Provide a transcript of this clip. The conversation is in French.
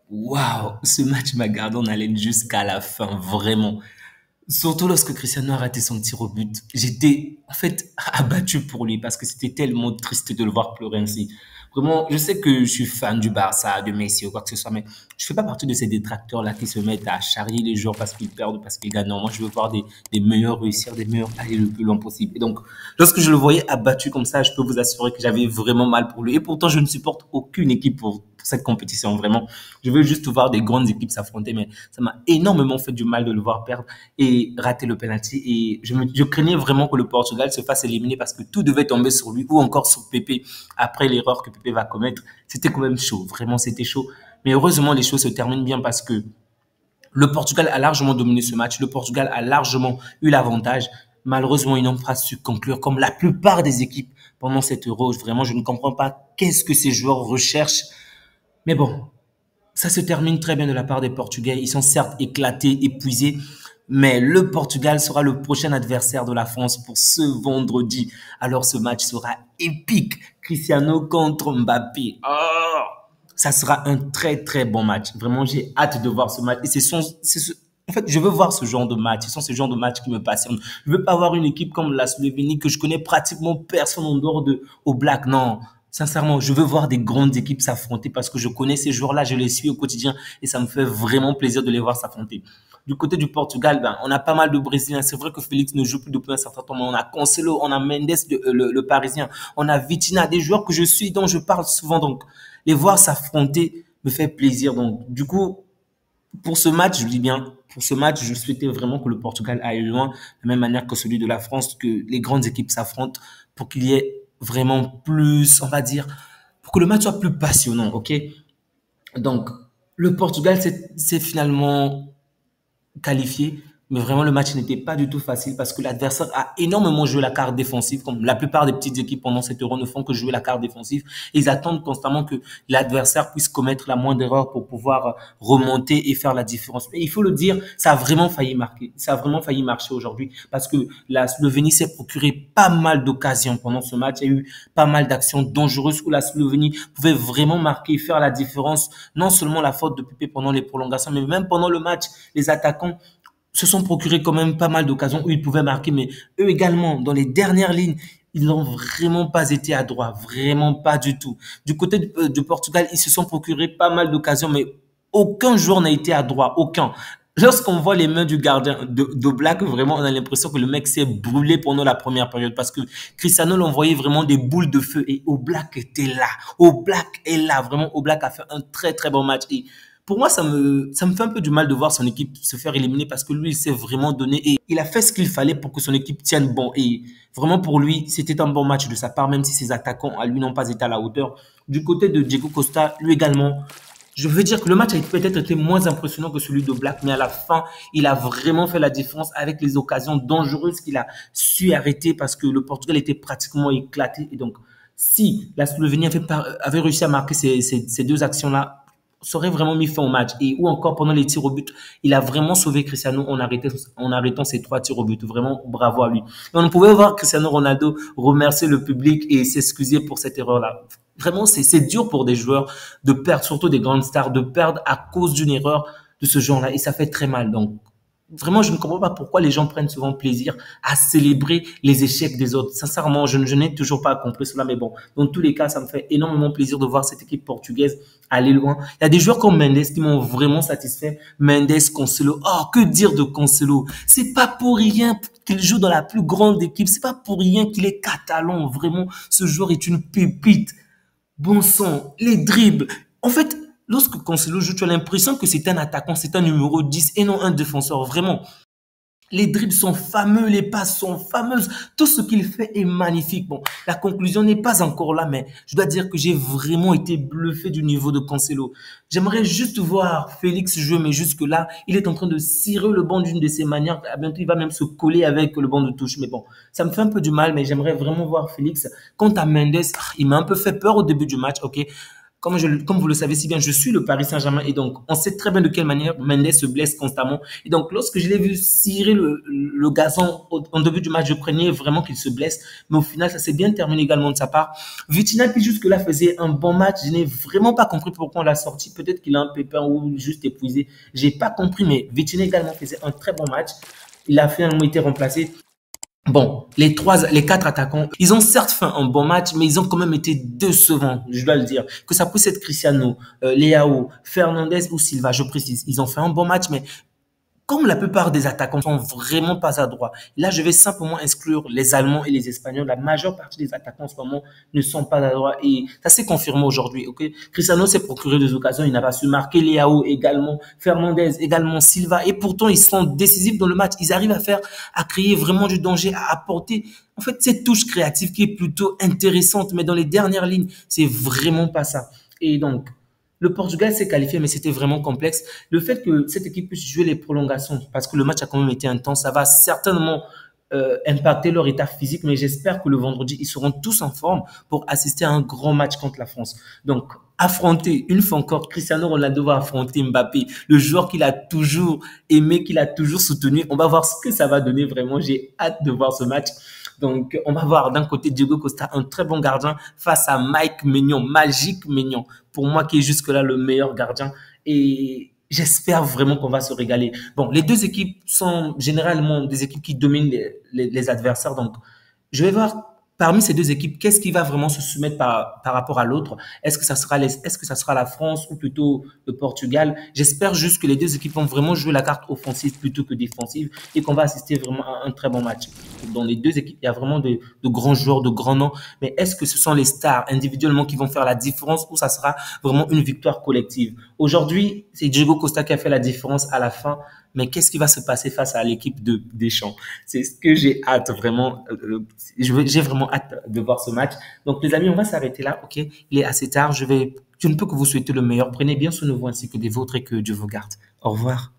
Waouh, ce match m'a gardé en haleine jusqu'à la fin, vraiment. Surtout lorsque Cristiano a raté son tir au but. J'étais, en fait, abattu pour lui parce que c'était tellement triste de le voir pleurer ainsi. Vraiment, je sais que je suis fan du Barça, de Messi ou quoi que ce soit, mais je fais pas partie de ces détracteurs-là qui se mettent à charrier les joueurs parce qu'ils perdent ou parce qu'ils gagnent. Non, moi, je veux voir des meilleurs réussir, des meilleurs aller le plus loin possible. Et donc, lorsque je le voyais abattu comme ça, je peux vous assurer que j'avais vraiment mal pour lui. Et pourtant, je ne supporte aucune équipe pour cette compétition, vraiment. Je veux juste voir des grandes équipes s'affronter, mais ça m'a énormément fait du mal de le voir perdre et rater le penalty. Et je craignais vraiment que le Portugal se fasse éliminer parce que tout devait tomber sur lui ou encore sur Pépé après l'erreur que Pépé va commettre. C'était quand même chaud, vraiment c'était chaud. Mais heureusement, les choses se terminent bien parce que le Portugal a largement dominé ce match. Le Portugal a largement eu l'avantage. Malheureusement, ils n'ont pas su conclure comme la plupart des équipes pendant cette Euro. Vraiment, je ne comprends pas qu'est-ce que ces joueurs recherchent. Mais bon, ça se termine très bien de la part des Portugais. Ils sont certes éclatés, épuisés, mais le Portugal sera le prochain adversaire de la France pour ce vendredi. Alors ce match sera épique. Cristiano contre Mbappé. Oh, ça sera un très très bon match. Vraiment, j'ai hâte de voir ce match. Et en fait, je veux voir ce genre de match. Ce sont ces genres de matchs qui me passionnent. Je veux pas avoir une équipe comme la Slovénie que je connais pratiquement personne en dehors de au Black. Non. Sincèrement, je veux voir des grandes équipes s'affronter parce que je connais ces joueurs-là, je les suis au quotidien et ça me fait vraiment plaisir de les voir s'affronter. Du côté du Portugal, ben, on a pas mal de Brésiliens. C'est vrai que Félix ne joue plus depuis un certain temps, mais on a Cancelo, on a Mendes, le Parisien, on a Vitinha, des joueurs que je suis, dont je parle souvent. Donc, les voir s'affronter me fait plaisir. Donc, du coup, pour ce match, je dis bien, pour ce match, je souhaitais vraiment que le Portugal aille loin, de la même manière que celui de la France, que les grandes équipes s'affrontent pour qu'il y ait vraiment plus, on va dire, pour que le match soit plus passionnant, ok? Donc, le Portugal s'est finalement qualifié, mais vraiment le match n'était pas du tout facile parce que l'adversaire a énormément joué la carte défensive, comme la plupart des petites équipes pendant cette Euro ne font que jouer la carte défensive. Ils attendent constamment que l'adversaire puisse commettre la moindre erreur pour pouvoir remonter et faire la différence. Mais il faut le dire, ça a vraiment failli marquer, ça a vraiment failli marcher aujourd'hui parce que la Slovénie s'est procuré pas mal d'occasions pendant ce match. Il y a eu pas mal d'actions dangereuses où la Slovénie pouvait vraiment marquer et faire la différence. Non seulement la faute de Pépé pendant les prolongations, mais même pendant le match, les attaquants se sont procurés quand même pas mal d'occasions où ils pouvaient marquer, mais eux également, dans les dernières lignes, ils n'ont vraiment pas été adroits, vraiment pas du tout. Du côté du Portugal, ils se sont procurés pas mal d'occasions, mais aucun joueur n'a été adroit, aucun. Lorsqu'on voit les mains du gardien de Black, vraiment, on a l'impression que le mec s'est brûlé pendant la première période parce que Cristiano l'envoyait vraiment des boules de feu et Oblak était là. Oblak est là. Vraiment, Oblak a fait un très, très bon match. Et pour moi, ça me fait un peu du mal de voir son équipe se faire éliminer parce que lui, il s'est vraiment donné et il a fait ce qu'il fallait pour que son équipe tienne bon. Et vraiment, pour lui, c'était un bon match de sa part, même si ses attaquants à lui n'ont pas été à la hauteur. Du côté de Diego Costa, lui également, je veux dire que le match a peut-être été moins impressionnant que celui de Black, mais à la fin, il a vraiment fait la différence avec les occasions dangereuses qu'il a su arrêter parce que le Portugal était pratiquement éclaté. Et donc, si la Slovénie avait réussi à marquer ces deux actions-là, ça aurait vraiment mis fin au match. Et ou encore pendant les tirs au but, il a vraiment sauvé Cristiano en arrêtant ses trois tirs au but. Vraiment, bravo à lui. Et on pouvait voir Cristiano Ronaldo remercier le public et s'excuser pour cette erreur-là. Vraiment, c'est dur pour des joueurs de perdre, surtout des grandes stars, de perdre à cause d'une erreur de ce genre-là. Et ça fait très mal. Donc, vraiment, je ne comprends pas pourquoi les gens prennent souvent plaisir à célébrer les échecs des autres. Sincèrement, je n'ai toujours pas compris cela, mais bon, dans tous les cas, ça me fait énormément plaisir de voir cette équipe portugaise aller loin. Il y a des joueurs comme Mendes qui m'ont vraiment satisfait. Mendes, Cancelo. Oh, que dire de Cancelo? C'est pas pour rien qu'il joue dans la plus grande équipe. C'est pas pour rien qu'il est catalan. Vraiment, ce joueur est une pépite. Bon sang, les dribbles. En fait, lorsque Cancelo joue, tu as l'impression que c'est un attaquant, c'est un numéro 10 et non un défenseur. Vraiment. Les dribbles sont fameux, les passes sont fameuses. Tout ce qu'il fait est magnifique. Bon, la conclusion n'est pas encore là, mais je dois dire que j'ai vraiment été bluffé du niveau de Cancelo. J'aimerais juste voir Félix jouer, mais jusque-là, il est en train de cirer le banc d'une de ses manières. À bientôt, il va même se coller avec le banc de touche. Mais bon, ça me fait un peu du mal, mais j'aimerais vraiment voir Félix. Quant à Mendes, il m'a un peu fait peur au début du match, ok. comme vous le savez si bien, je suis le Paris Saint-Germain et donc on sait très bien de quelle manière Mendes se blesse constamment. Et donc lorsque je l'ai vu cirer le gazon en début du match, je craignais vraiment qu'il se blesse. Mais au final, ça s'est bien terminé également de sa part. Vitinha qui jusque-là faisait un bon match, je n'ai vraiment pas compris pourquoi on l'a sorti. Peut-être qu'il a un pépin ou juste épuisé. J'ai pas compris, mais Vitinha également faisait un très bon match. Il a finalement été remplacé. Bon, les quatre attaquants, ils ont certes fait un bon match, mais ils ont quand même été décevants, je dois le dire. Que ça puisse être Cristiano, Leao, Fernandez ou Silva, je précise. Ils ont fait un bon match, mais comme la plupart des attaquants sont vraiment pas adroits, là, je vais simplement exclure les Allemands et les Espagnols. La majeure partie des attaquants en ce moment ne sont pas adroits et ça s'est confirmé aujourd'hui. Ok, Cristiano s'est procuré des occasions, il n'a pas su marquer. Leao également, Fernandez également, Silva et pourtant ils sont décisifs dans le match. Ils arrivent à créer vraiment du danger, à apporter en fait cette touche créative qui est plutôt intéressante. Mais dans les dernières lignes, c'est vraiment pas ça. Et donc le Portugal s'est qualifié, mais c'était vraiment complexe. Le fait que cette équipe puisse jouer les prolongations, parce que le match a quand même été intense, ça va certainement impacter leur état physique, mais j'espère que le vendredi, ils seront tous en forme pour assister à un grand match contre la France. Donc, affronter, une fois encore, Cristiano Ronaldo va affronter Mbappé, le joueur qu'il a toujours aimé, qu'il a toujours soutenu. On va voir ce que ça va donner vraiment. J'ai hâte de voir ce match. Donc, on va voir d'un côté Diego Costa, un très bon gardien, face à Mike Maignan, Magique Maignan, pour moi qui est jusque-là le meilleur gardien. Et j'espère vraiment qu'on va se régaler. Bon, les deux équipes sont généralement des équipes qui dominent les adversaires. Donc, je vais voir parmi ces deux équipes, qu'est-ce qui va vraiment se soumettre par rapport à l'autre? Est-ce que ça sera la France ou plutôt le Portugal? J'espère juste que les deux équipes vont vraiment jouer la carte offensive plutôt que défensive et qu'on va assister vraiment à un très bon match. Dans les deux équipes, il y a vraiment de grands joueurs, de grands noms. Mais est-ce que ce sont les stars individuellement qui vont faire la différence ou ça sera vraiment une victoire collective? Aujourd'hui, c'est Diego Costa qui a fait la différence à la fin. Mais qu'est-ce qui va se passer face à l'équipe de Deschamps? C'est ce que j'ai hâte vraiment. J'ai vraiment hâte de voir ce match. Donc les amis, on va s'arrêter là. Ok, il est assez tard. Je ne peux que vous souhaiter le meilleur. Prenez bien soin de vous ainsi que des vôtres et que Dieu vous garde. Au revoir.